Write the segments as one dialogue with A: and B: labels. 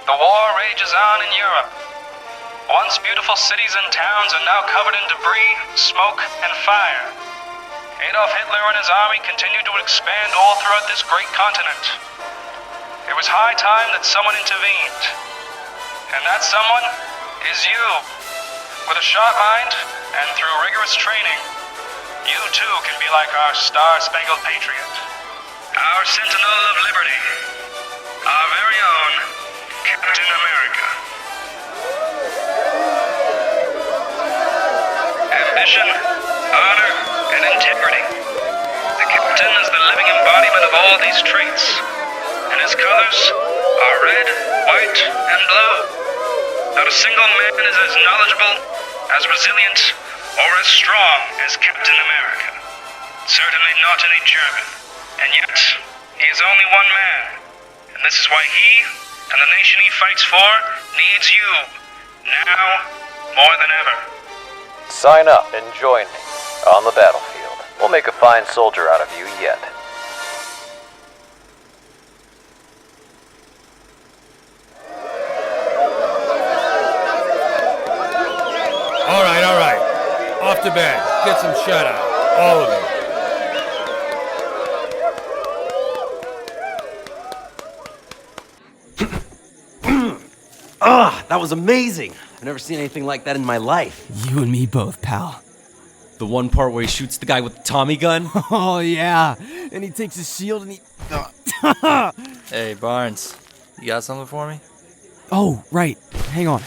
A: The war rages on in Europe. Once beautiful cities and towns are now covered in debris, smoke, and fire. Adolf Hitler and his army continue to expand all throughout this great continent. It was high time that someone intervened. And that someone is you. With a sharp mind and through rigorous training, you too can be like our Star-Spangled Patriot. Our Sentinel of Liberty. Our very own Captain America. Ambition, honor, and integrity. The Captain is the living embodiment of all these traits, and his colors are red, white, and blue. Not a single man is as knowledgeable, as resilient, or as strong as Captain America. Certainly not any German, and yet he is only one man, and this is why he and the nation he fights for needs you, now more than ever.
B: Sign up and join me on the battlefield. We'll make a fine soldier out of you yet.
C: All right. Off to bed. Get some shut-eye. All of you.
D: That was amazing. I've never seen anything like that in my life.
E: You and me both, pal.
F: The one part where he shoots the guy with the Tommy gun?
E: Oh, yeah. And he takes his shield and he...
G: Hey, Barnes, you got something for me?
E: Oh, right. Hang on.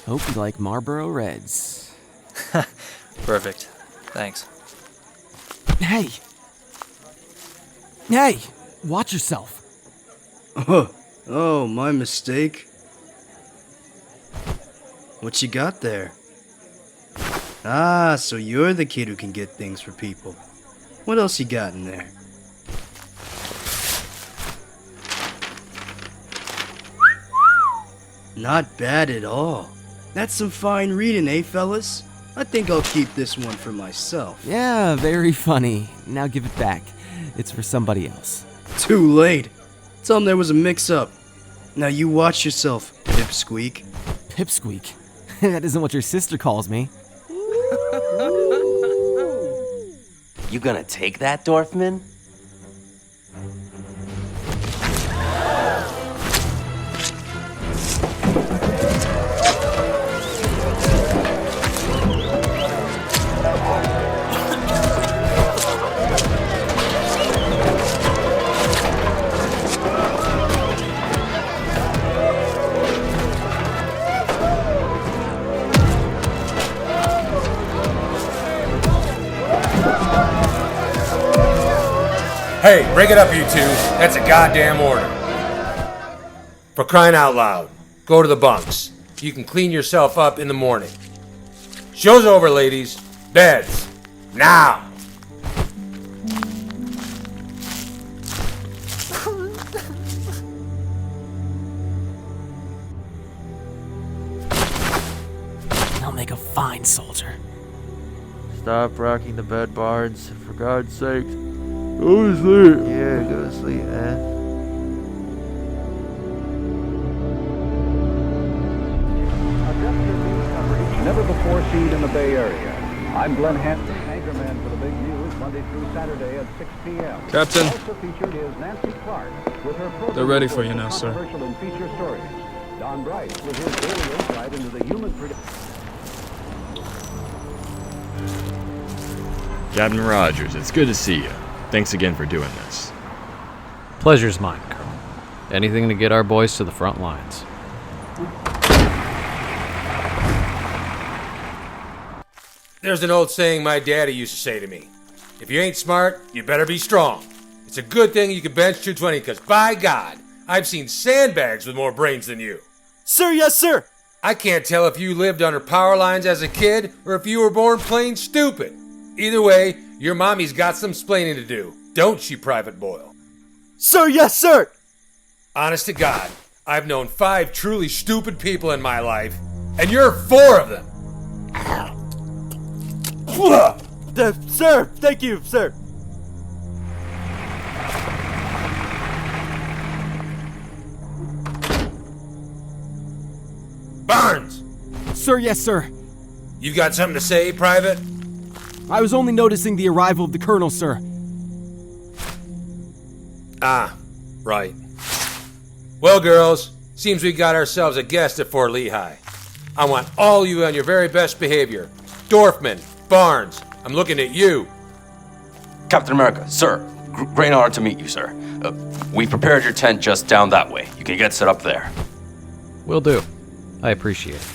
E: Hope you like Marlboro Reds.
G: Perfect. Thanks.
E: Hey! Hey! Watch yourself.
H: Oh, my mistake. What you got there? Ah, so you're the kid who can get things for people. What else you got in there? Not bad at all. That's some fine reading, eh, fellas? I think I'll keep this one for myself.
E: Yeah, very funny. Now give it back. It's for somebody else.
H: Too late. Tell him there was a mix-up. Now you watch yourself, Pipsqueak.
E: Pipsqueak? That isn't what your sister calls me.
D: You gonna take that, Dorfmann?
C: Hey, break it up, you two. That's a goddamn order. For crying out loud, go to the bunks. You can clean yourself up in the morning. Show's over, ladies. Beds. Now!
E: I'll make a fine soldier.
I: Stop rocking the bed, Barnes. For God's sake. Go to sleep. Yeah, go to sleep, man.
J: Never before seen in the Bay Area. I'm Glenn Hanson, anchorman for the big news, Monday through Saturday at 6 p.m.
K: Captain.
J: Also featured is Nancy Clark with her
K: They're ready for you now, sir.
J: Controversial and feature stories. Don Bryce with his daily insight into the human
L: Captain Rogers, it's good to see you. Thanks again for doing this.
B: Pleasure's mine, Colonel. Anything to get our boys to the front lines.
C: There's an old saying my daddy used to say to me. If you ain't smart, you better be strong. It's a good thing you can bench 220, because by God, I've seen sandbags with more brains than you.
F: Sir, yes, sir.
C: I can't tell if you lived under power lines as a kid or if you were born plain stupid. Either way, your mommy's got some splaining to do. Don't she, Private Boyle?
F: Sir, yes, sir.
C: Honest to God, I've known 5 truly stupid people in my life, and you're 4 of them.
F: Sir, thank you, sir.
E: Sir, yes, sir.
C: You got something to say, Private?
E: I was only noticing the arrival of the Colonel, sir.
C: Ah, right. Well, girls, seems we got ourselves a guest at Fort Lehigh. I want all you on your very best behavior. Dorfmann, Barnes, I'm looking at you.
K: Captain America, sir. Great honor to meet you, sir. We prepared your tent just down that way. You can get set up there.
B: Will do. I appreciate it.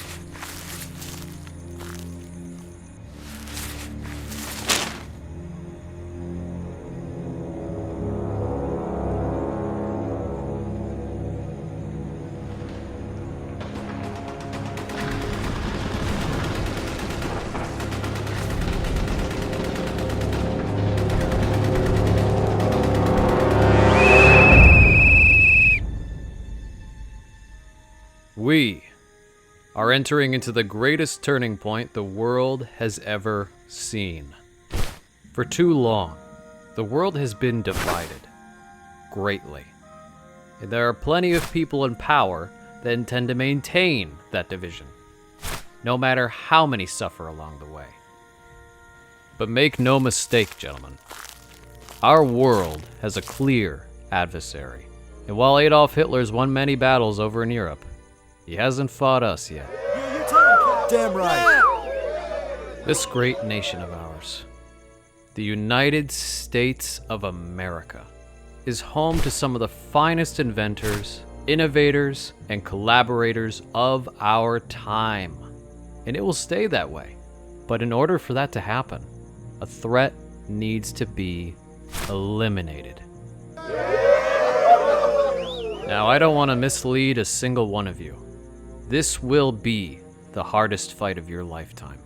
B: We are entering into the greatest turning point the world has ever seen. For too long, the world has been divided greatly. And there are plenty of people in power that intend to maintain that division, no matter how many suffer along the way. But make no mistake, gentlemen, our world has a clear adversary. And while Adolf Hitler's won many battles over in Europe, he hasn't fought us yet.
F: Damn right.
B: This great nation of ours, the United States of America, is home to some of the finest inventors, innovators, and collaborators of our time. And it will stay that way. But in order for that to happen, a threat needs to be eliminated. Now, I don't want to mislead a single one of you. This will be the hardest fight of your lifetime.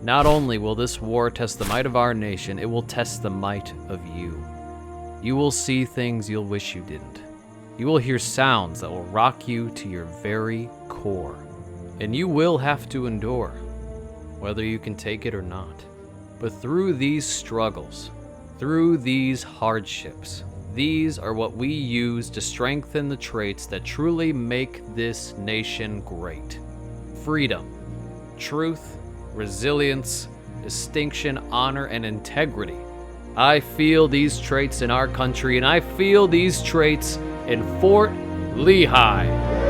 B: Not only will this war test the might of our nation, it will test the might of you. You will see things you'll wish you didn't. You will hear sounds that will rock you to your very core. And you will have to endure, whether you can take it or not. But through these struggles, through these hardships, these are what we use to strengthen the traits that truly make this nation great. Freedom, truth, resilience, distinction, honor, and integrity. I feel these traits in our country, and I feel these traits in Fort Lehigh.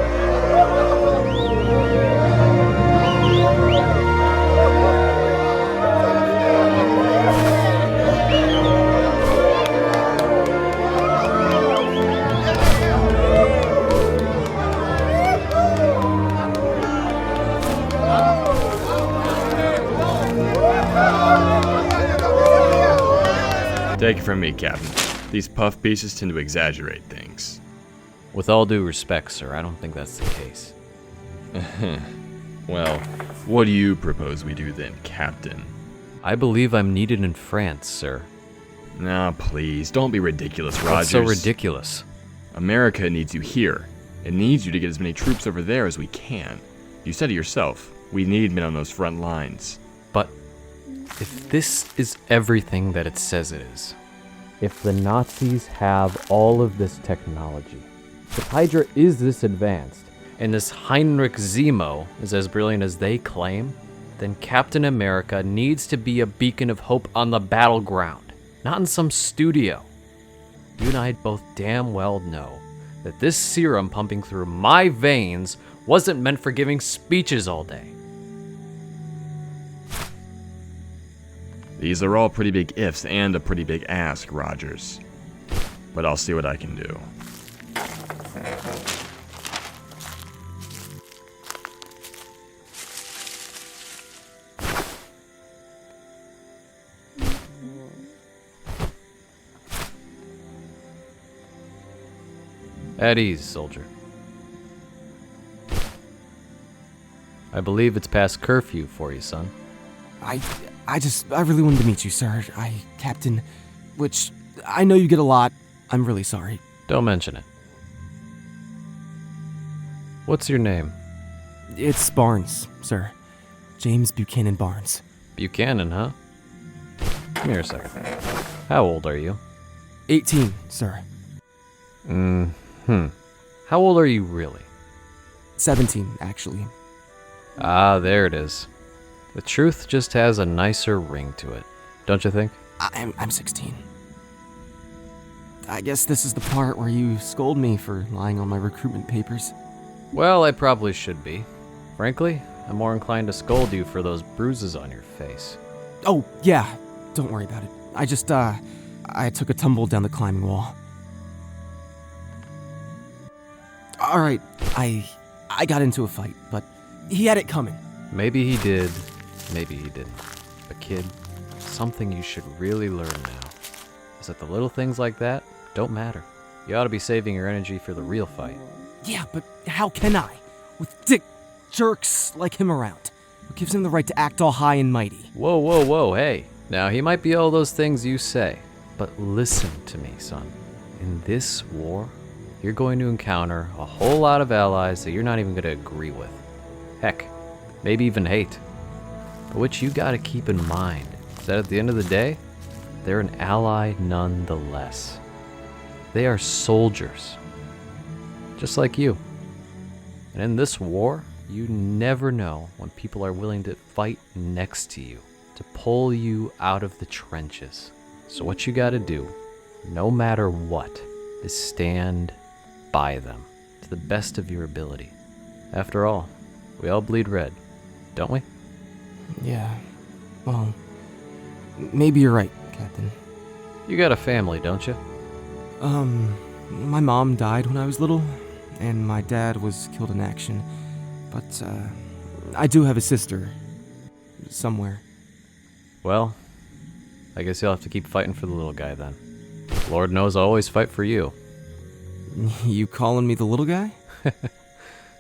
L: Take it from me, Captain. These puff pieces tend to exaggerate things.
B: With all due respect, sir, I don't think that's the case.
L: Well, what do you propose we do then, Captain?
B: I believe I'm needed in France, sir.
L: Nah, please, don't be ridiculous, Rogers.
B: What's so ridiculous?
L: America needs you here. It needs you to get as many troops over there as we can. You said it yourself. We need men on those front lines.
B: But if this is everything that it says it is, if the Nazis have all of this technology, if Hydra is this advanced, and this Heinrich Zemo is as brilliant as they claim, then Captain America needs to be a beacon of hope on the battleground, not in some studio. You and I both damn well know that this serum pumping through my veins wasn't meant for giving speeches all day.
L: These are all pretty big ifs and a pretty big ask, Rogers. But I'll see what I can do.
B: At ease, soldier. I believe it's past curfew for you, son.
E: I really wanted to meet you, sir. Captain, which I know you get a lot. I'm really sorry.
B: Don't mention it. What's your name?
E: It's Barnes, sir. James Buchanan Barnes.
B: Buchanan, huh? Come here a second. How old are you?
E: 18, sir.
B: How old are you really?
E: 17, actually.
B: Ah, there it is. The truth just has a nicer ring to it, don't you think?
E: I'm 16. I guess this is the part where you scold me for lying on my recruitment papers.
B: Well, I probably should be. Frankly, I'm more inclined to scold you for those bruises on your face.
E: Oh, yeah. Don't worry about it. I just, I took a tumble down the climbing wall. Alright, I got into a fight, but he had it coming.
B: Maybe he did, maybe he didn't. But kid, something you should really learn now is that the little things like that don't matter. You ought to be saving your energy for the real fight.
E: Yeah, but how can I? With dick jerks like him around. What gives him the right to act all high and mighty?
B: Whoa, whoa, whoa, hey. Now, he might be all those things you say, but listen to me, son. In this war, you're going to encounter a whole lot of allies that you're not even going to agree with. Heck, maybe even hate. But what you got to keep in mind is that at the end of the day, they're an ally nonetheless. They are soldiers, just like you. And in this war, you never know when people are willing to fight next to you, to pull you out of the trenches. So what you gotta do, no matter what, is stand by them to the best of your ability. After all, we all bleed red, don't we?
E: Yeah, well, maybe you're right, Captain.
B: You got a family, don't you?
E: My mom died when I was little, and my dad was killed in action. But, I do have a sister. Somewhere.
B: Well, I guess you'll have to keep fighting for the little guy then. Lord knows I'll always fight for you.
E: You calling me the little guy?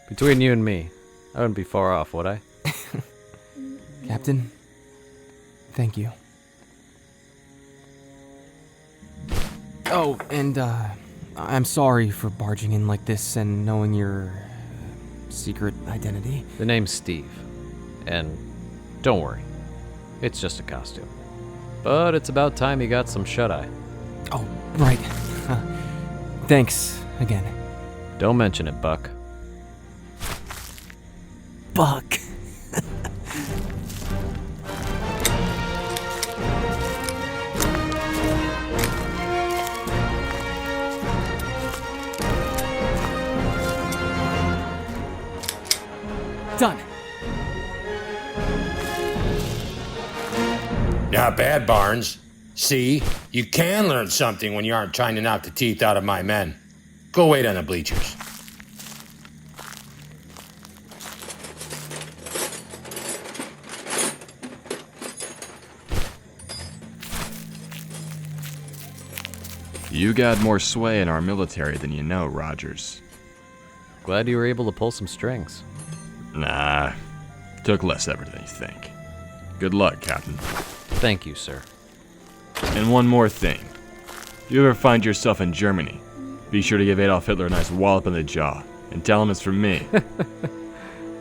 B: Between you and me, I wouldn't be far off, would I?
E: Captain, thank you. Oh, and, I'm sorry for barging in like this and knowing your secret identity.
B: The name's Steve, and don't worry, it's just a costume. But it's about time you got some shut-eye.
E: Oh, right. Thanks again.
B: Don't mention it, Buck.
E: Buck. Done.
C: Not bad, Barnes. See, you can learn something when you aren't trying to knock the teeth out of my men. Go wait on the bleachers.
L: You got more sway in our military than you know, Rogers.
B: Glad you were able to pull some strings.
L: Nah, took less effort than you think. Good luck, Captain.
B: Thank you, sir.
L: And one more thing. If you ever find yourself in Germany, be sure to give Adolf Hitler a nice wallop in the jaw, and tell him it's from me.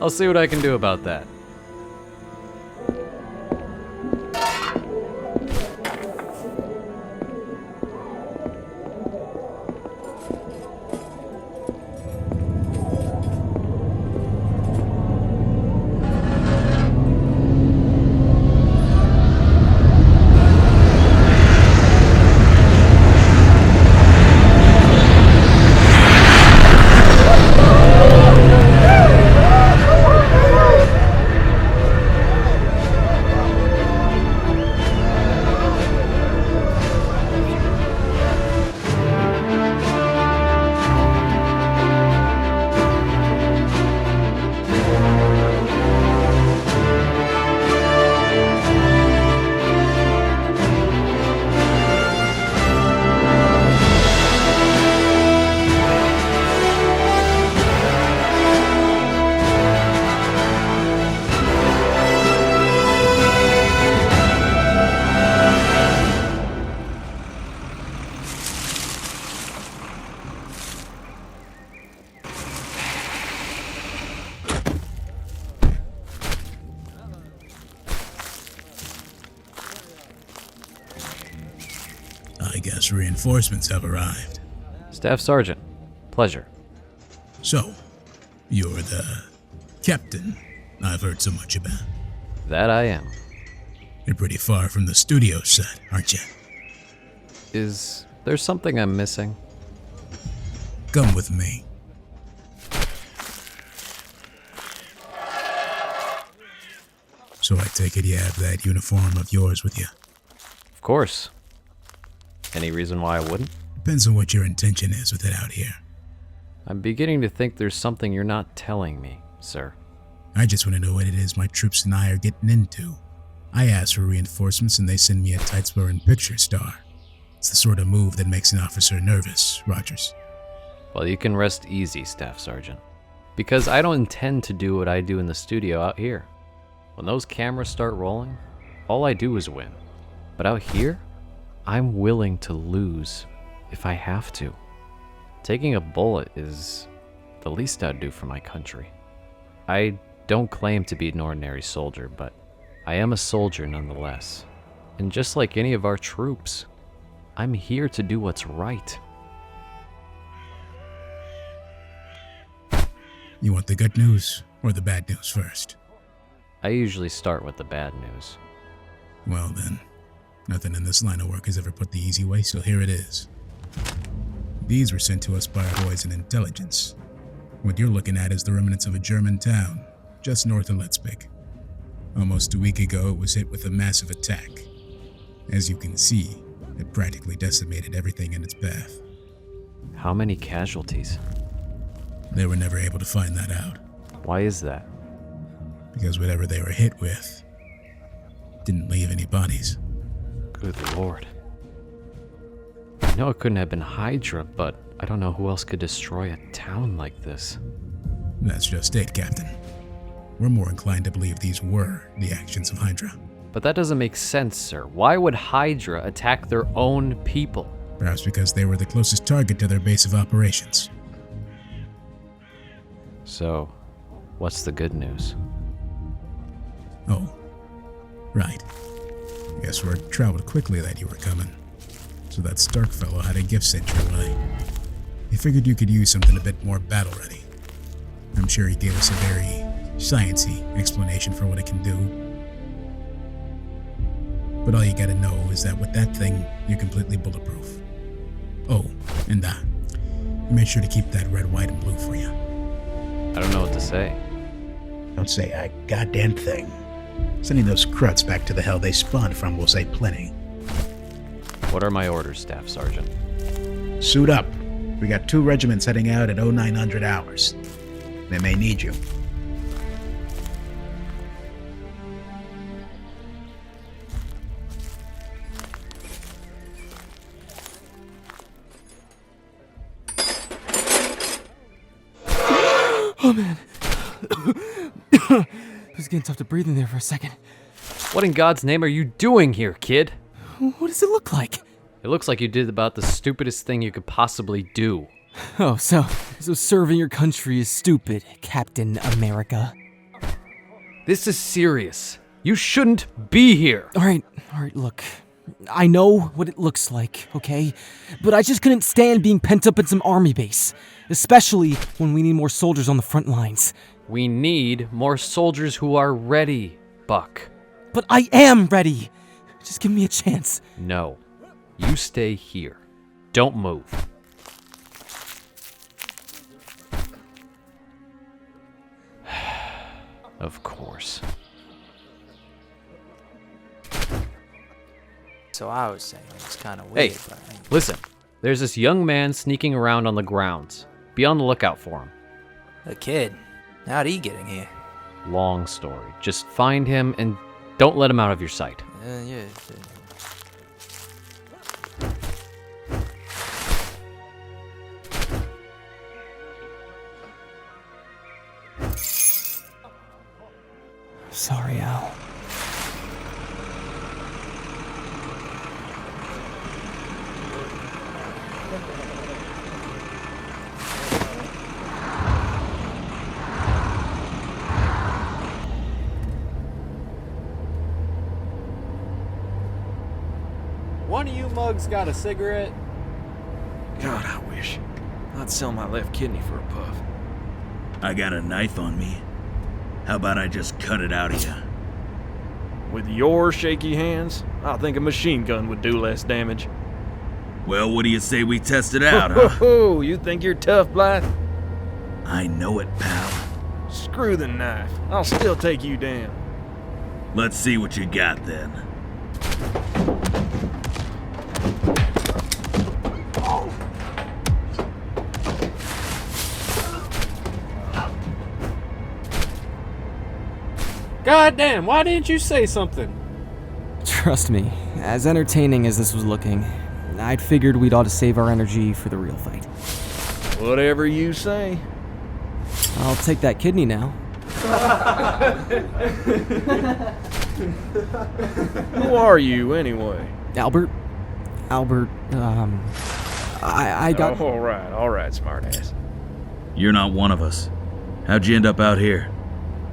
B: I'll see what I can do about that.
M: I guess reinforcements have arrived.
B: Staff Sergeant, pleasure.
M: So, you're the captain I've heard so much about.
B: That I am.
M: You're pretty far from the studio set, aren't you?
B: Is there something I'm missing?
M: Come with me. So I take it you have that uniform of yours with you?
B: Of course. Any reason why I wouldn't?
M: Depends on what your intention is with it out here.
B: I'm beginning to think there's something you're not telling me, sir.
M: I just want to know what it is my troops and I are getting into. I ask for reinforcements and they send me a tights-wearing picture star. It's the sort of move that makes an officer nervous, Rogers.
B: Well, you can rest easy, Staff Sergeant. Because I don't intend to do what I do in the studio out here. When those cameras start rolling, all I do is win. But out here, I'm willing to lose if I have to. Taking a bullet is the least I'd do for my country. I don't claim to be an ordinary soldier, but I am a soldier nonetheless. And just like any of our troops, I'm here to do what's right.
M: You want the good news or the bad news first?
B: I usually start with the bad news.
M: Well then, nothing in this line of work has ever put the easy way, so here it is. These were sent to us by our boys in intelligence. What you're looking at is the remnants of a German town, just north of Leipzig. Almost a week ago, it was hit with a massive attack. As you can see, it practically decimated everything in its path.
B: How many casualties?
M: They were never able to find that out.
B: Why is that?
M: Because whatever they were hit with didn't leave any bodies.
B: Good lord. I know it couldn't have been Hydra, but I don't know who else could destroy a town like this.
M: That's just it, Captain. We're more inclined to believe these were the actions of Hydra.
B: But that doesn't make sense, sir. Why would Hydra attack their own people?
M: Perhaps because they were the closest target to their base of operations.
B: So, what's the good news?
M: Oh, right. Guess word traveled quickly that you were coming. So that Stark fellow had a gift sent your way. He figured you could use something a bit more battle-ready. I'm sure he gave us a very science-y explanation for what it can do. But all you gotta know is that with that thing, you're completely bulletproof. Oh, and he made sure to keep that red, white, and blue for you.
B: I don't know what to say.
N: Don't say a goddamn thing. Sending those Kruts back to the hell they spawned from will say plenty.
B: What are my orders, Staff Sergeant?
N: Suit up. We got 2 regiments heading out at 0900 hours. They may need you.
E: Oh man. It was getting tough to breathe in there for a second.
B: What in God's name are you doing here, kid?
E: What does it look like?
B: It looks like you did about the stupidest thing you could possibly do.
E: Oh, so serving your country is stupid, Captain America.
B: This is serious. You shouldn't be here.
E: All right, look. I know what it looks like, okay? But I just couldn't stand being pent up in some army base. Especially when we need more soldiers on the front lines.
B: We need more soldiers who are ready, Buck.
E: But I am ready. Just give me a chance.
B: No. You stay here. Don't move. Of course.
G: So I was saying it was kind of weird.
B: Hey, listen. There's this young man sneaking around on the grounds. Be on the lookout for him.
G: The kid? How'd he get in here?
B: Long story. Just find him and don't let him out of your sight.
G: Yeah.
E: Sorry, Al.
O: One of you mugs got a cigarette?
F: God, I wish. I'd sell my left kidney for a puff.
M: I got a knife on me.
F: How about I just cut it out of you?
P: With your shaky hands, I think a machine gun would do less damage.
F: Well, what do you say we test it out, huh?
P: Oh, you think you're tough, Blithe?
F: I know it, pal.
P: Screw the knife. I'll still take you down.
F: Let's see what you got then.
O: God damn, why didn't you say something?
E: Trust me, as entertaining as this was looking, I'd figured we'd ought to save our energy for the real fight.
P: Whatever you say.
E: I'll take that kidney now.
P: Who are you, anyway?
E: Albert, I got...
P: Oh, all right, smartass.
F: You're not one of us. How'd you end up out here?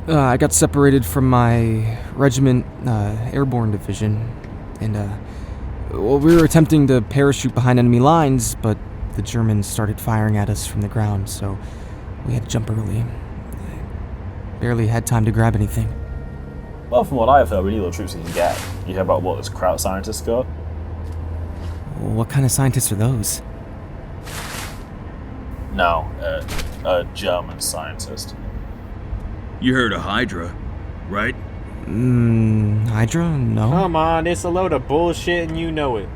E: I got separated from my regiment, airborne division, and, well, we were attempting to parachute behind enemy lines, but the Germans started firing at us from the ground, so we had to jump early. Barely had time to grab anything.
Q: Well, from what I've heard, we need all the troops we can get. You hear about what this Kraut scientist got?
E: What kind of scientists are those?
Q: No, a German scientist.
F: You heard of Hydra, right?
E: Hydra? No.
O: Come on, it's a load of bullshit and you know it.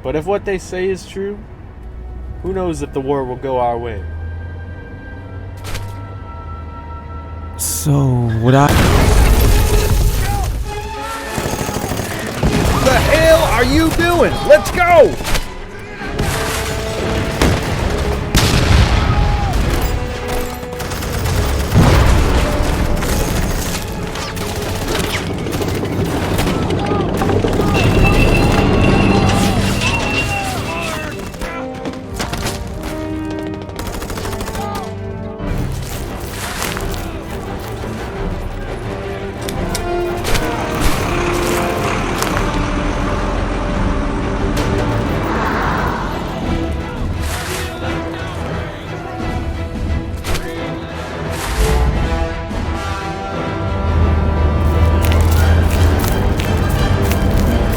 O: But if what they say is true, who knows if the war will go our way?
E: So, would I...
P: What the hell are you doing? Let's go!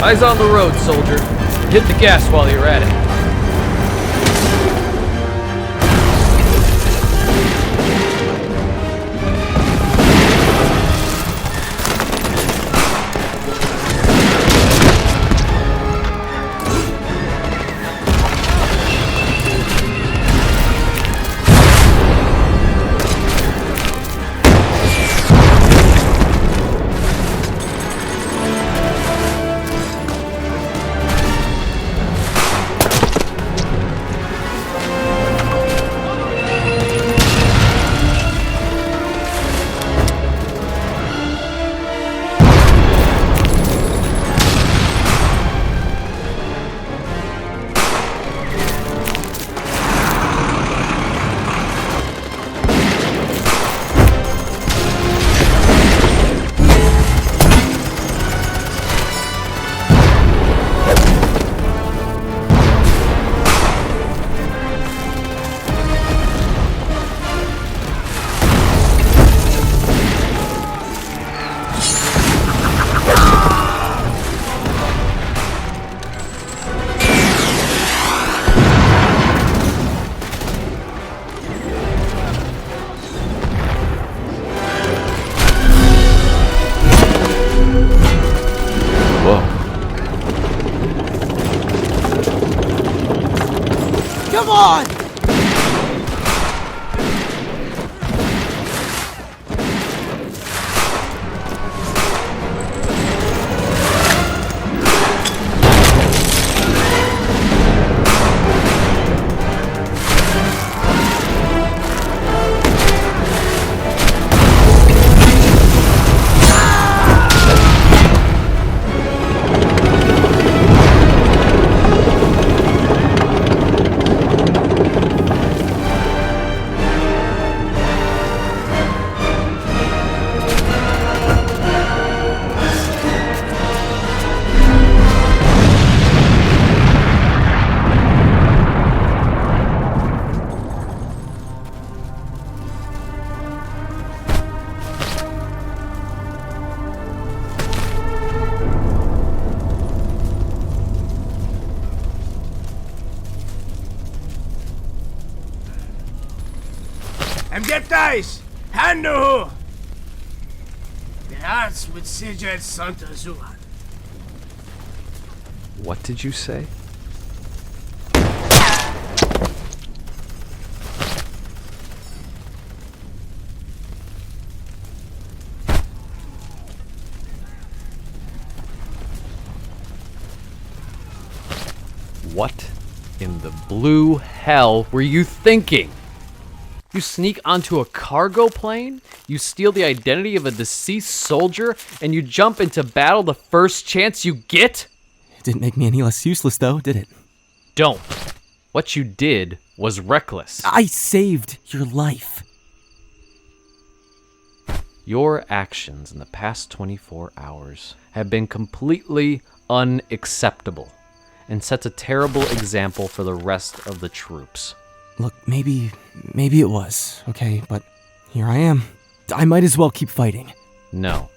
B: Eyes on the road, soldier. Hit the gas while you're at it.
R: BADDAYZ! Handu! Beraz with Sijet Santa Zuan.
B: What did you say? What in the blue hell were you thinking? You sneak onto a cargo plane, you steal the identity of a deceased soldier, and you jump into battle the first chance you get?
E: It didn't make me any less useless, though, did it?
B: Don't. What you did was reckless.
E: I saved your life.
B: Your actions in the past 24 hours have been completely unacceptable and sets a terrible example for the rest of the troops.
E: Look, maybe it was, okay, but here I am. I might as well keep fighting.
B: No.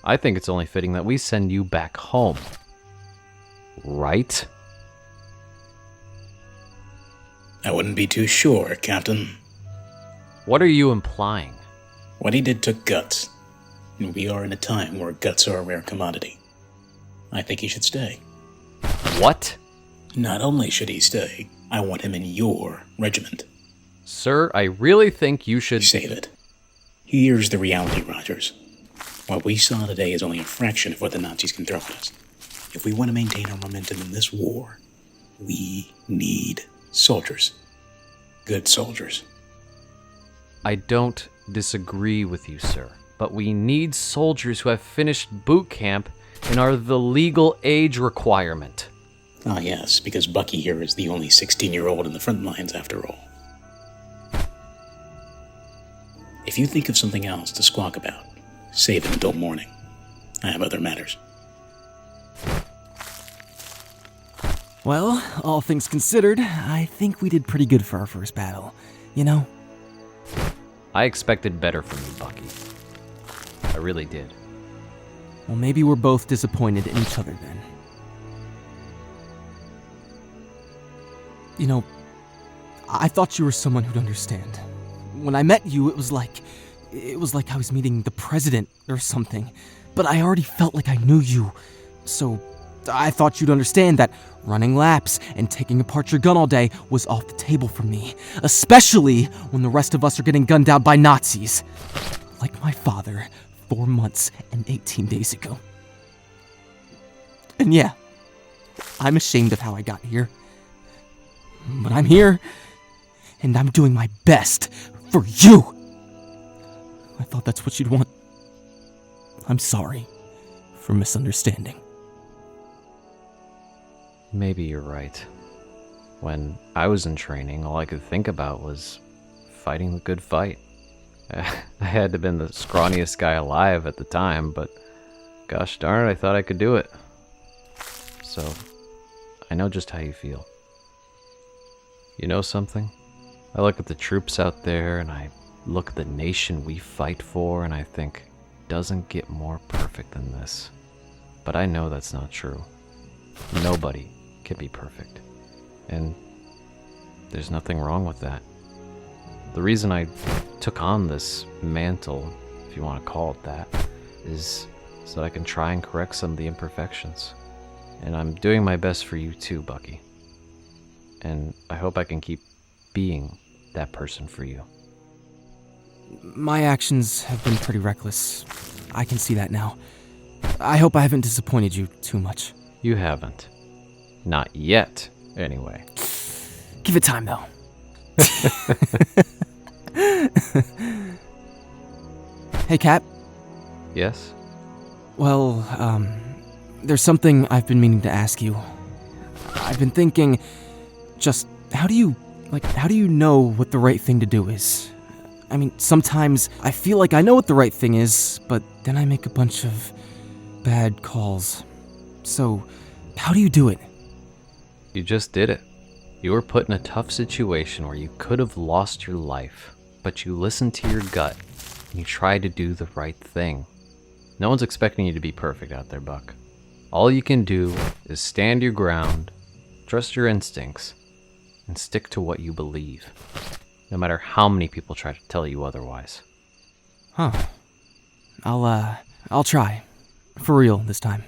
B: I think it's only fitting that we send you back home. Right?
N: I wouldn't be too sure, Captain.
B: What are you implying?
N: What he did took guts, and we are in a time where guts are a rare commodity. I think he should stay.
B: What?
N: Not only should he stay, I want him in your regiment.
B: Sir, I really think you should...
N: Save it. Here's the reality, Rogers. What we saw today is only a fraction of what the Nazis can throw at us. If we want to maintain our momentum in this war, we need soldiers. Good soldiers.
B: I don't disagree with you, sir, but we need soldiers who have finished boot camp and are the legal age requirement.
N: Ah, yes, because Bucky here is the only 16-year-old in the front lines after all. If you think of something else to squawk about, save it until morning. I have other matters.
E: Well, all things considered, I think we did pretty good for our first battle. You know?
B: I expected better from you, Bucky. I really did.
E: Well, maybe we're both disappointed in each other then. You know, I thought you were someone who'd understand. When I met you, it was like I was meeting the president or something. But I already felt like I knew you. So I thought you'd understand that running laps and taking apart your gun all day was off the table for me. Especially when the rest of us are getting gunned down by Nazis. Like my father 4 months and 18 days ago. And yeah, I'm ashamed of how I got here. But I'm here, and I'm doing my best for you. I thought that's what you'd want. I'm sorry for misunderstanding.
B: Maybe you're right. When I was in training, all I could think about was fighting the good fight. I had to have been the scrawniest guy alive at the time, but gosh darn it, I thought I could do it. So, I know just how you feel. You know something? I look at the troops out there, and I look at the nation we fight for, and I think, doesn't get more perfect than this. But I know that's not true. Nobody can be perfect. And there's nothing wrong with that. The reason I took on this mantle, if you want to call it that, is so that I can try and correct some of the imperfections. And I'm doing my best for you too, Bucky. And I hope I can keep being that person for you.
E: My actions have been pretty reckless. I can see that now. I hope I haven't disappointed you too much.
B: You haven't. Not yet, anyway.
E: Give it time, though. Hey, Cap.
B: Yes?
E: Well, there's something I've been meaning to ask you. I've been thinking, just how do you know what the right thing to do is? I mean, sometimes I feel like I know what the right thing is, but then I make a bunch of bad calls. So, how do you do it?
B: You just did it. You were put in a tough situation where you could have lost your life, but you listened to your gut, and you tried to do the right thing. No one's expecting you to be perfect out there, Buck. All you can do is stand your ground, trust your instincts, and stick to what you believe. no matter how many people try to tell you otherwise.
E: Huh. I'll try. For real this time.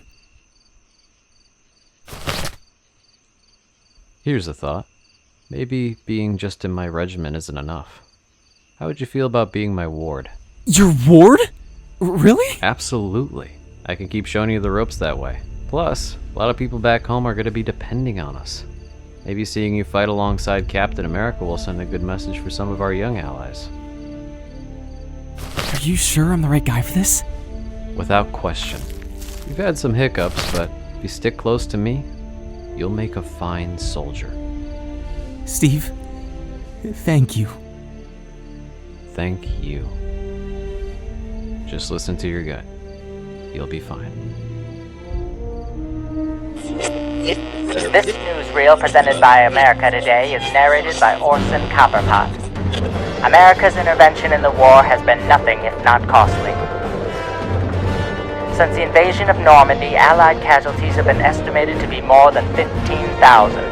B: Here's a thought. Maybe being just in my regiment isn't enough. How would you feel about being my ward?
E: Your ward? Really?
B: Absolutely. I can keep showing you the ropes that way. Plus, a lot of people back home are going to be depending on us. Maybe seeing you fight alongside Captain America will send a good message for some of our young allies.
E: Are you sure I'm the right guy for this?
B: Without question. You've had some hiccups, but if you stick close to me, you'll make a fine soldier.
E: Steve, thank you.
B: Thank you. Just listen to your gut. You'll be fine.
S: This newsreel presented by America Today is narrated by Orson Copperpot. America's intervention in the war has been nothing if not costly. Since the invasion of Normandy, Allied casualties have been estimated to be more than 15,000.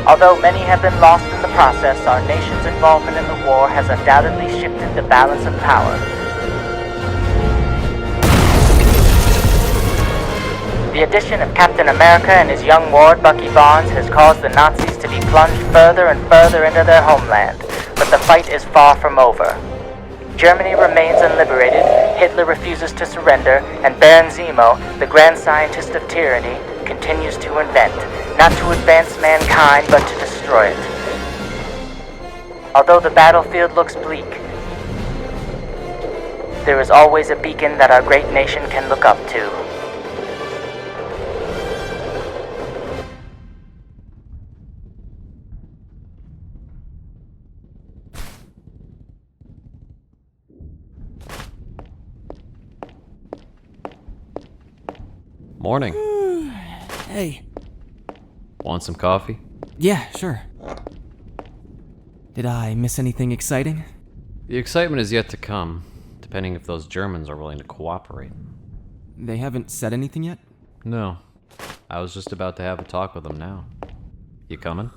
S: Although many have been lost in the process, our nation's involvement in the war has undoubtedly shifted the balance of power. The addition of Captain America and his young ward, Bucky Barnes, has caused the Nazis to be plunged further and further into their homeland, but the fight is far from over. Germany remains unliberated, Hitler refuses to surrender, and Baron Zemo, the grand scientist of tyranny, continues to invent, not to advance mankind, but to destroy it. Although the battlefield looks bleak, there is always a beacon that our great nation can look up to.
B: Morning.
E: Hey.
B: Want some coffee?
E: Yeah, sure. Did I miss anything exciting?
B: The excitement is yet to come, depending if those Germans are willing to cooperate.
E: They haven't said anything yet?
B: No. I was just about to have a talk with them now. You coming?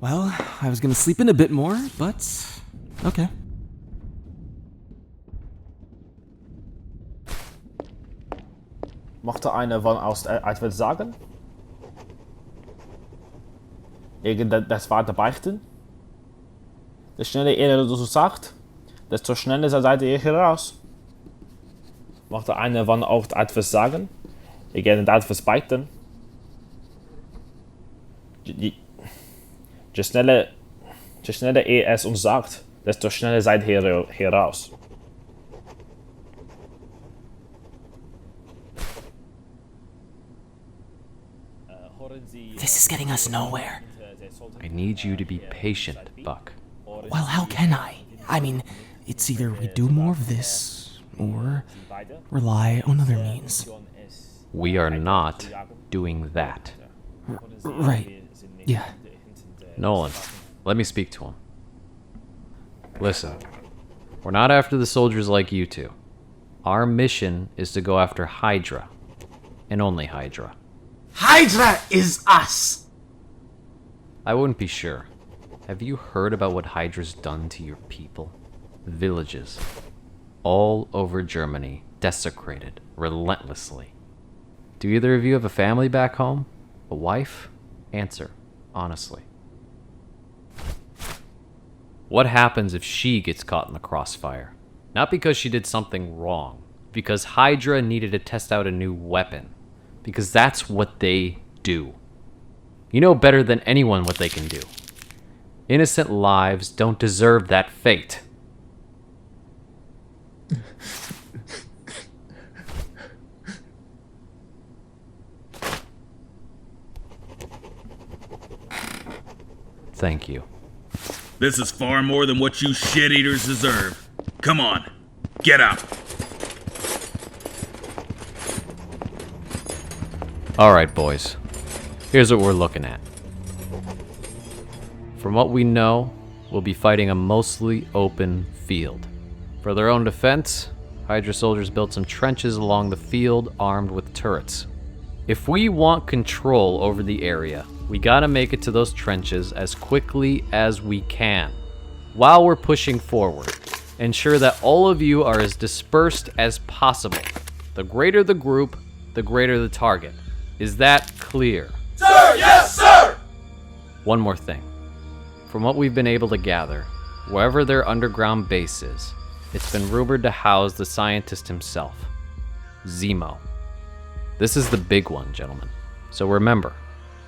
E: Well, I was gonna sleep in a bit more, but okay.
O: Mag der eine von aus etwas sagen? Das war der Beichten? Je schneller ihr das so sagt, desto schneller seid ihr hier raus. Mag der eine von auch etwas sagen? Ihr geht etwas beichten? Je schneller ihr es uns sagt, desto schneller seid ihr hier raus.
E: This is getting us nowhere.
B: I need you to be patient, Buck.
E: Well, how can I? I mean, it's either we do more of this, or rely on other means.
B: We are not doing that.
E: Right. Yeah.
B: Nolan, let me speak to him. Listen, we're not after the soldiers like you two. Our mission is to go after Hydra, and only Hydra.
R: Hydra is us!
B: I wouldn't be sure. Have you heard about what Hydra's done to your people? Villages. All over Germany, desecrated, relentlessly. Do either of you have a family back home? A wife? Answer, honestly. What happens if she gets caught in the crossfire? Not because she did something wrong, because Hydra needed to test out a new weapon. Because that's what they do. You know better than anyone what they can do. Innocent lives don't deserve that fate. Thank you.
F: This is far more than what you shit-eaters deserve. Come on, get out.
B: Alright, boys. Here's what we're looking at. From what we know, we'll be fighting a mostly open field. For their own defense, Hydra soldiers built some trenches along the field armed with turrets. If we want control over the area, we We gotta make it to those trenches as quickly as we can. While we're pushing forward, ensure that all of you are as dispersed as possible. The greater the group, the greater the target. Is that clear?
C: Sir, yes, sir!
B: One more thing. From what we've been able to gather, wherever their underground base is, it's been rumored to house the scientist himself, Zemo. This is the big one, gentlemen. So remember,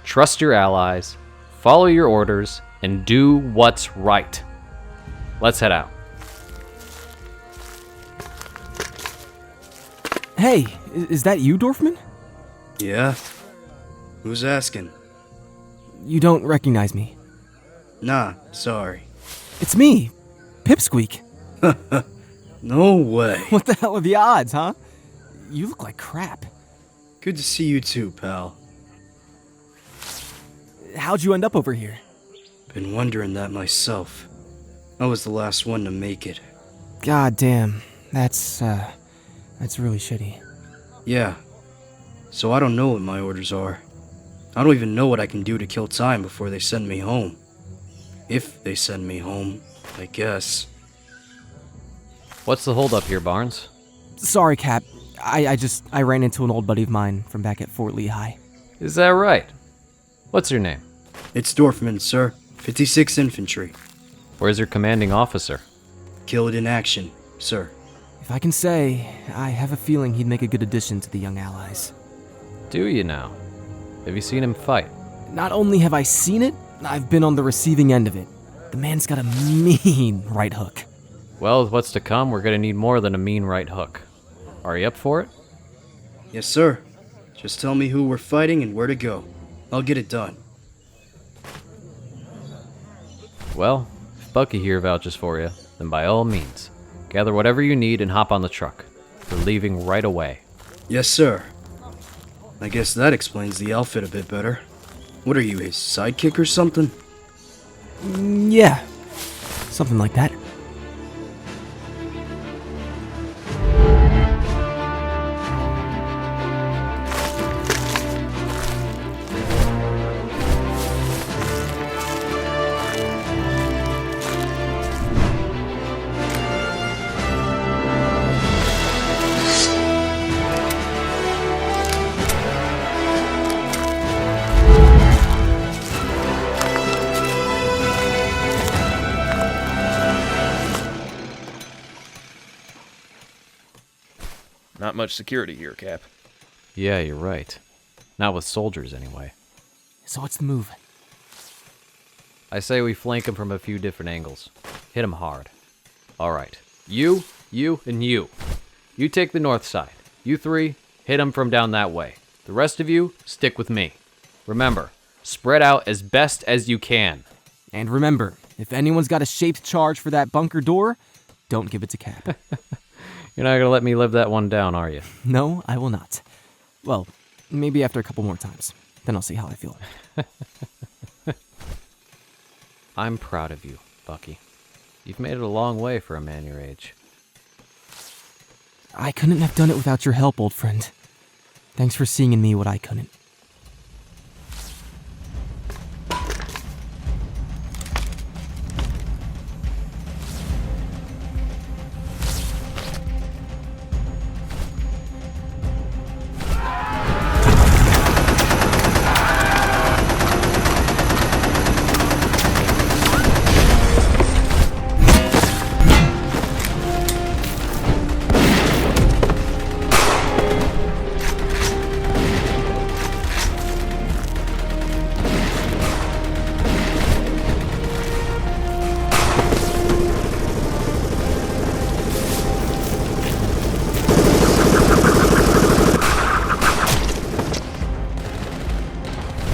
B: trust your allies, follow your orders, and do what's right. Let's head out.
E: Hey, is that you, Dorfmann?
H: Yeah? Who's asking?
E: You don't recognize me.
H: Nah, sorry.
E: It's me, Pipsqueak.
H: No way.
E: What the hell are the odds, huh? You look like crap.
H: Good to see you too, pal.
E: How'd you end up over here?
H: Been wondering that myself. I was the last one to make it.
E: God damn, that's really shitty.
H: Yeah. So I don't know what my orders are. I don't even know what I can do to kill time before they send me home. If they send me home, I guess.
B: What's the holdup here, Barnes?
E: Sorry, Cap. I ran into an old buddy of mine from back at Fort Lehigh.
B: Is that right? What's your name?
H: It's Dorfmann, sir. 56th Infantry.
B: Where's your commanding officer?
H: Killed in action, sir.
E: If I can say, I have a feeling he'd make a good addition to the Young Allies.
B: Do you now? Have you seen him fight?
E: Not only have I seen it, I've been on the receiving end of it. The man's got a mean right hook.
B: Well, with what's to come, we're gonna need more than a mean right hook. Are you up for it?
H: Yes, sir. Just tell me who we're fighting and where to go. I'll get it done.
B: Well, if Bucky here vouches for you, then by all means, gather whatever you need and hop on the truck. We're leaving right away.
H: Yes, sir. I guess that explains the outfit a bit better. What are you, his sidekick or something?
E: Yeah, something like that.
P: Not much security here, Cap.
B: Yeah, you're right. Not with soldiers, anyway.
E: So what's the move?
B: I say we flank him from a few different angles. Hit him hard. Alright. You, and you. You take the north side. You three, hit him from down that way. The rest of you, stick with me. Remember, spread out as best as you can.
E: And remember, if anyone's got a shaped charge for that bunker door, don't give it to Cap.
B: You're not gonna let me live that one down, are you?
E: No, I will not. Well, maybe after a couple more times. Then I'll see how I feel.
B: I'm proud of you, Bucky. You've made it a long way for a man your age.
E: I couldn't have done it without your help, old friend. Thanks for seeing in me what I couldn't.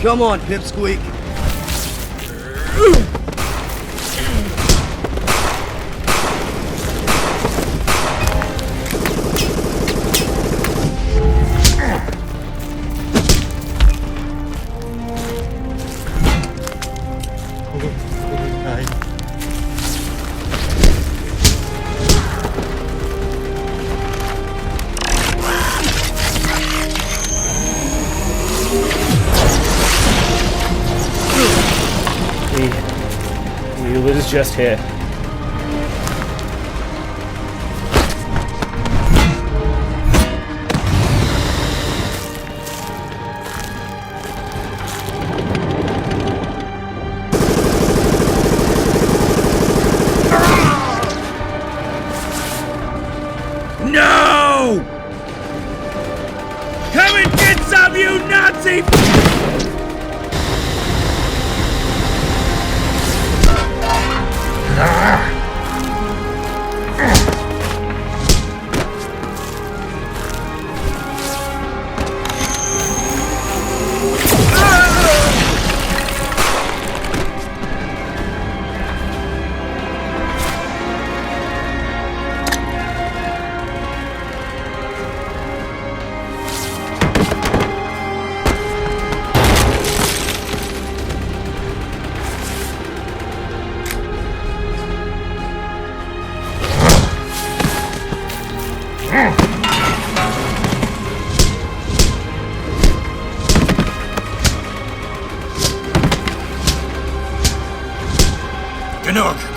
H: Come on, Pipsqueak.
O: We was just here.
F: No! Come and get some, you Nazi!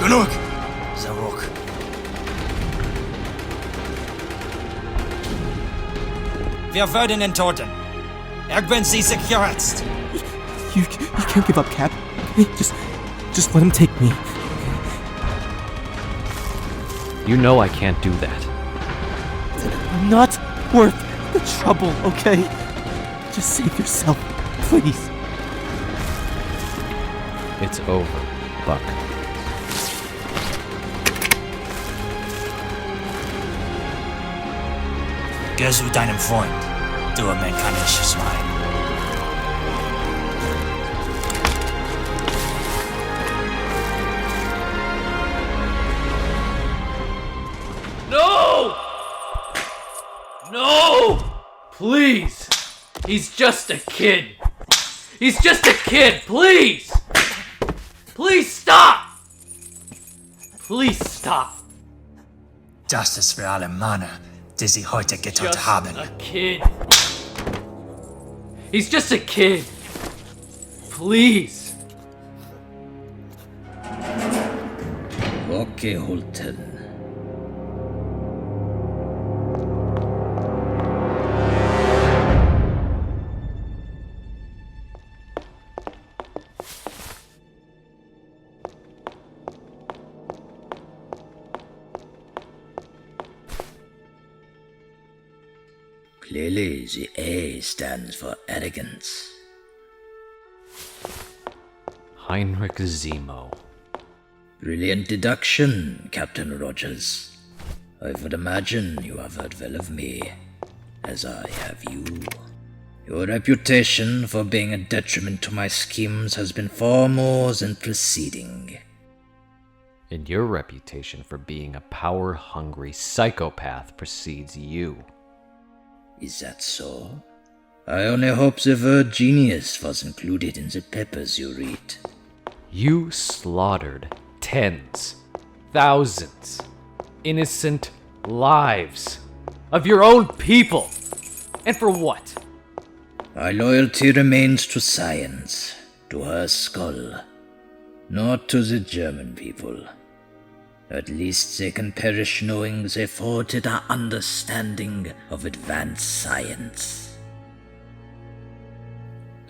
T: Genug! Zarok. Wir würden ihn töten. Irgendwann sie sich jetzt.
E: You can't give up, Cap. Just let him take me.
B: You know I can't do that.
E: I'm not worth the trouble, okay? Just save yourself, please.
B: It's over, Buck.
T: Geh zu deinem Freund, du amerikanisches Schwein.
B: No! No! Please! He's just a kid. He's just a kid, please! Please stop! Please stop!
T: Das ist für alle Männer, die sie heute getötet
B: Just
T: haben.
B: a kid. He's just a kid. Please.
U: Okay, Holton. Clearly, the A stands for arrogance.
B: Heinrich Zemo.
U: Brilliant deduction, Captain Rogers. I would imagine you have heard well of me, as I have you. Your reputation for being a detriment to my schemes has been far more than preceding.
B: And your reputation for being a power-hungry psychopath precedes you.
U: Is that so? I only hope the word genius was included in the papers you read.
B: You slaughtered tens, thousands, innocent lives of your own people. And for what?
U: My loyalty remains to science, to her skull, not to the German people. At least they can perish knowing they thwarted our understanding of advanced science.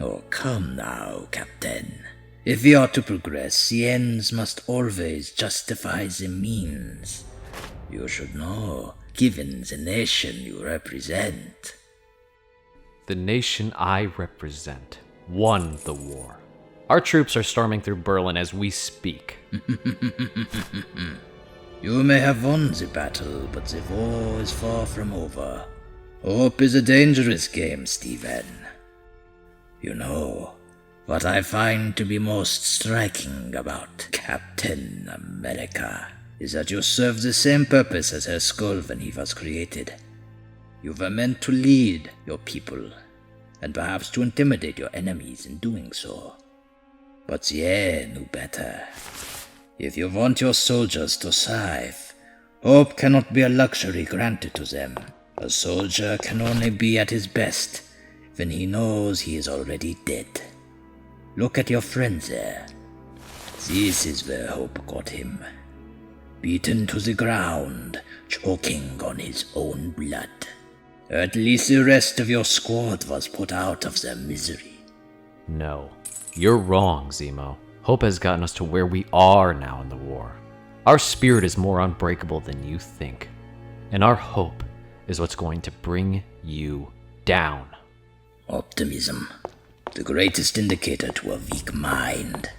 U: Oh, come now, Captain. If we are to progress, the ends must always justify the means. You should know, given the nation you represent.
B: The nation I represent won the war. Our troops are storming through Berlin as we speak.
U: You may have won the battle, but the war is far from over. Hope is a dangerous game, Stephen. You know, what I find to be most striking about Captain America is that you serve the same purpose as her skull when he was created. You were meant to lead your people, and perhaps to intimidate your enemies in doing so. But the air knew better. If you want your soldiers to thrive, hope cannot be a luxury granted to them. A soldier can only be at his best when he knows he is already dead. Look at your friend there. This is where hope got him. Beaten to the ground, choking on his own blood. At least the rest of your squad was put out of their misery.
B: No. You're wrong, Zemo. Hope has gotten us to where we are now in the war. Our spirit is more unbreakable than you think. And our hope is what's going to bring you down.
U: Optimism. The greatest indicator to a weak mind.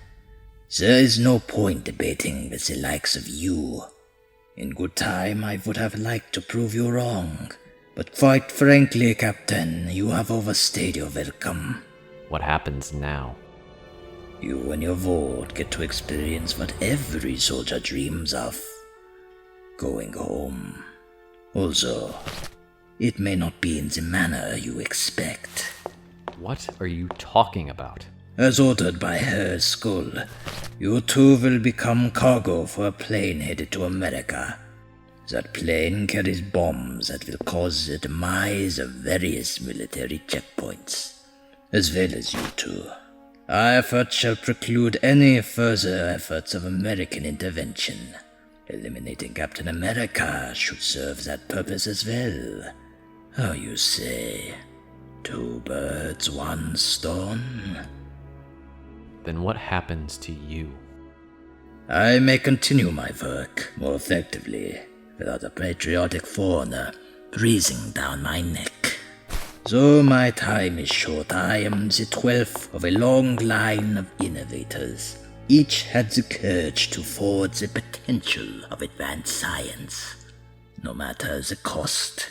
U: There is no point debating with the likes of you. In good time, I would have liked to prove you wrong. But quite frankly, Captain, you have overstayed your welcome.
B: What happens now?
U: You and your ward get to experience what every soldier dreams of. Going home. Also, it may not be in the manner you expect.
B: What are you talking about?
U: As ordered by Her Skull, you two will become cargo for a plane headed to America. That plane carries bombs that will cause the demise of various military checkpoints, as well as you two. Our efforts shall preclude any further efforts of American intervention. Eliminating Captain America should serve that purpose as well. How you say? 2 birds, 1 stone?
B: Then what happens to you?
U: I may continue my work more effectively without a patriotic foreigner breathing down my neck. Though my time is short, I am the 12th of a long line of innovators. Each had the courage to forward the potential of advanced science, no matter the cost.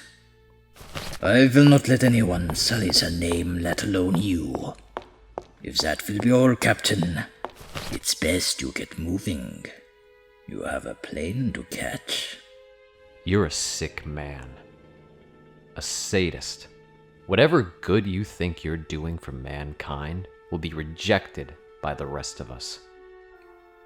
U: I will not let anyone sully her name, let alone you. If that will be all, Captain, it's best you get moving. You have a plane to catch.
B: You're a sick man. A sadist. Whatever good you think you're doing for mankind will be rejected by the rest of us.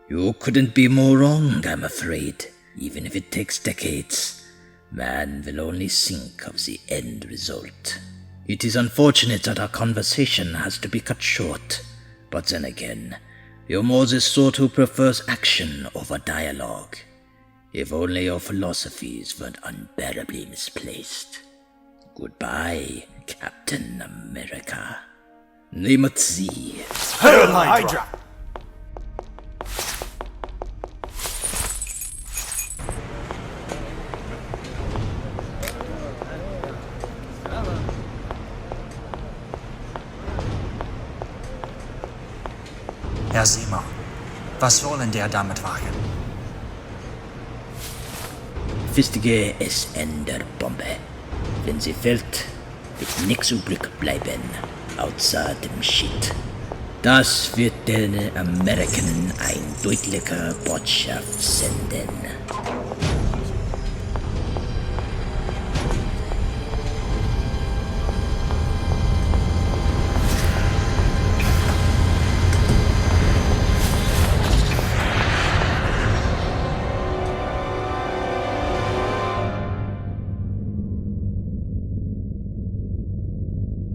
U: You couldn't be more wrong, I'm afraid. Even if it takes decades, man will only think of the end result. It is unfortunate that our conversation has to be cut short, but then again, you're more the sort who prefers action over dialogue. If only your philosophies weren't unbearably misplaced. Goodbye, Captain America. Nehmet Sie.
R: Hail Hydra!
A: Herr Zemo, was wollen der damit wagen?
U: Fistige es in der Bombe. Wenn sie fällt, wird nichts übrig bleiben, außer dem Shit. Das wird den Amerikanern ein deutlicher Botschaft senden.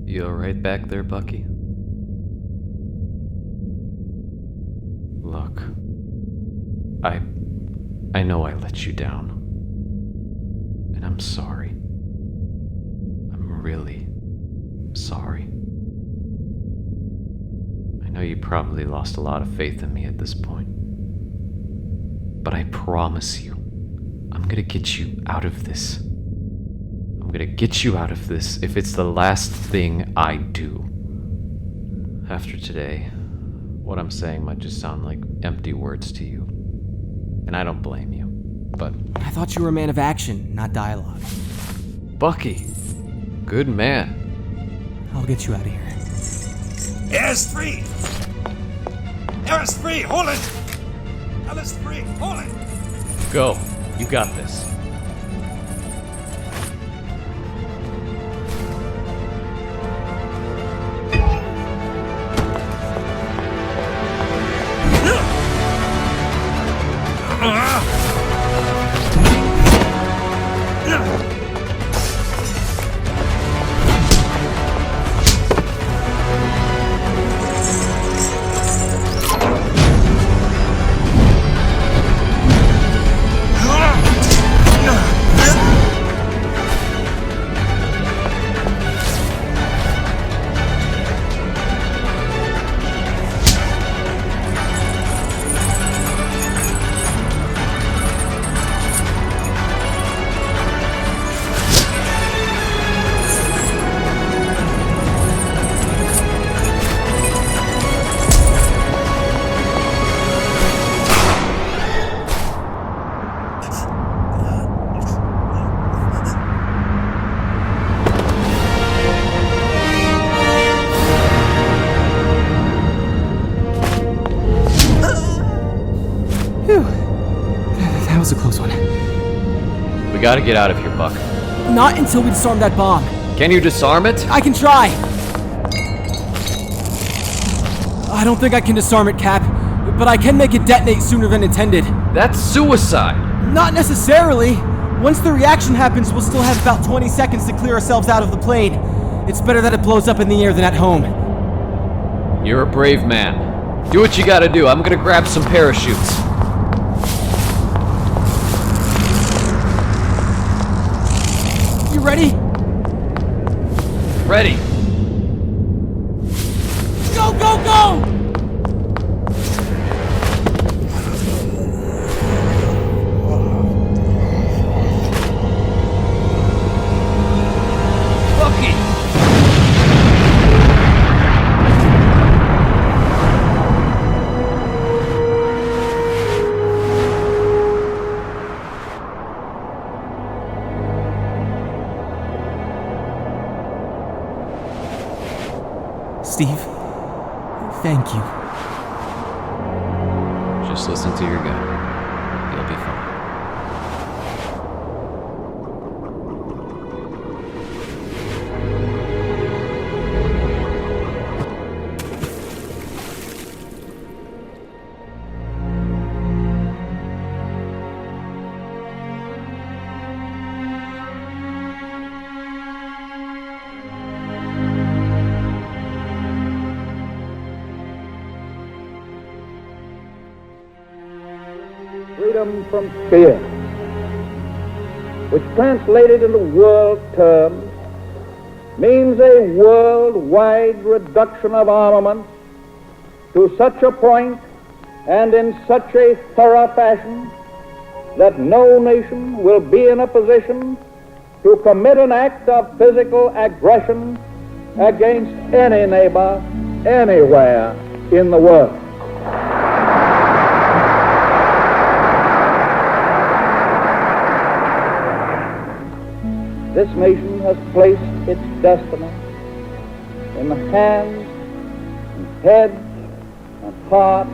B: You alright back there, Bucky? Look, I know I let you down. And I'm sorry. I'm really sorry. I know you probably lost a lot of faith in me at this point. But I promise you, I'm gonna get you out of this. I'm gonna get you out of this if it's the last thing I do. After today, what I'm saying might just sound like empty words to you. And I don't blame you, but...
E: I thought you were a man of action, not dialogue.
B: Bucky, good man.
E: I'll get you out of here.
R: Er ist free! Er ist free! Hol ihn! Alles free! Hol ihn!
B: Go. You got this.
E: Phew. That was a close one.
B: We gotta get out of here, Buck.
E: Not until we disarm that bomb.
B: Can you disarm it?
E: I can try. I don't think I can disarm it, Cap, but I can make it detonate sooner than intended.
B: That's suicide.
E: Not necessarily. Once the reaction happens, we'll still have about 20 seconds to clear ourselves out of the plane. It's better that it blows up in the air than at home.
B: You're a brave man. Do what you gotta do. I'm gonna grab some parachutes.
E: You ready?
B: Ready.
E: Go, go, go!
B: Bucky!
E: Steve, thank you.
B: Just listen to your gut. You'll be fine.
J: Freedom from fear, which translated into world terms means a worldwide reduction of armaments to such a point and in such a thorough fashion that no nation will be in a position to commit an act of physical aggression against any neighbor anywhere in the world. This nation has placed its destiny in the hands and heads and hearts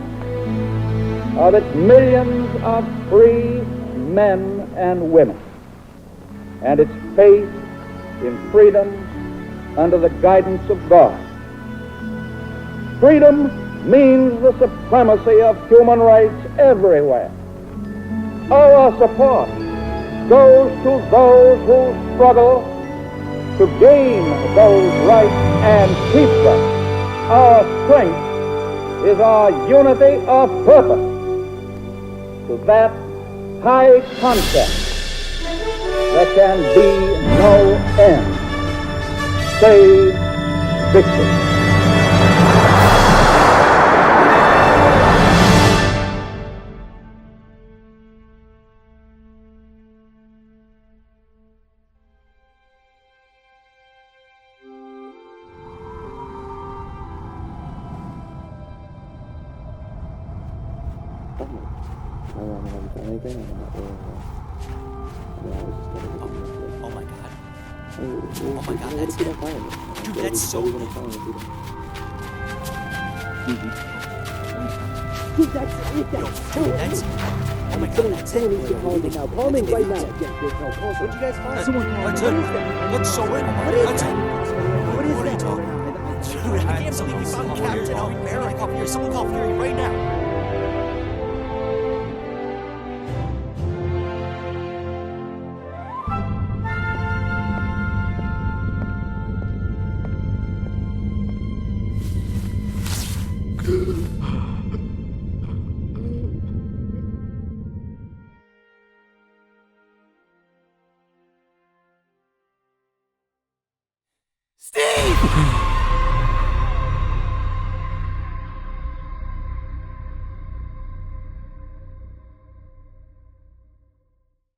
J: of its millions of free men and women, and its faith in freedom under the guidance of God. Freedom means the supremacy of human rights everywhere. Our support goes to those who struggle to gain those rights and keep them. Our strength is our unity of purpose to that high concept there can be no end, save victory.
A: Oh my god. Oh my god, that's him. Dude, that's so him.
D: Dude, that's it.
A: That's oh my god, that's it.
D: Call me right now. What'd you guys find?
A: That's it. Looks so in. That's it.
D: What is that?
A: Dude, I can't believe we found Captain America up here. Someone call Fury right now.
E: Steve!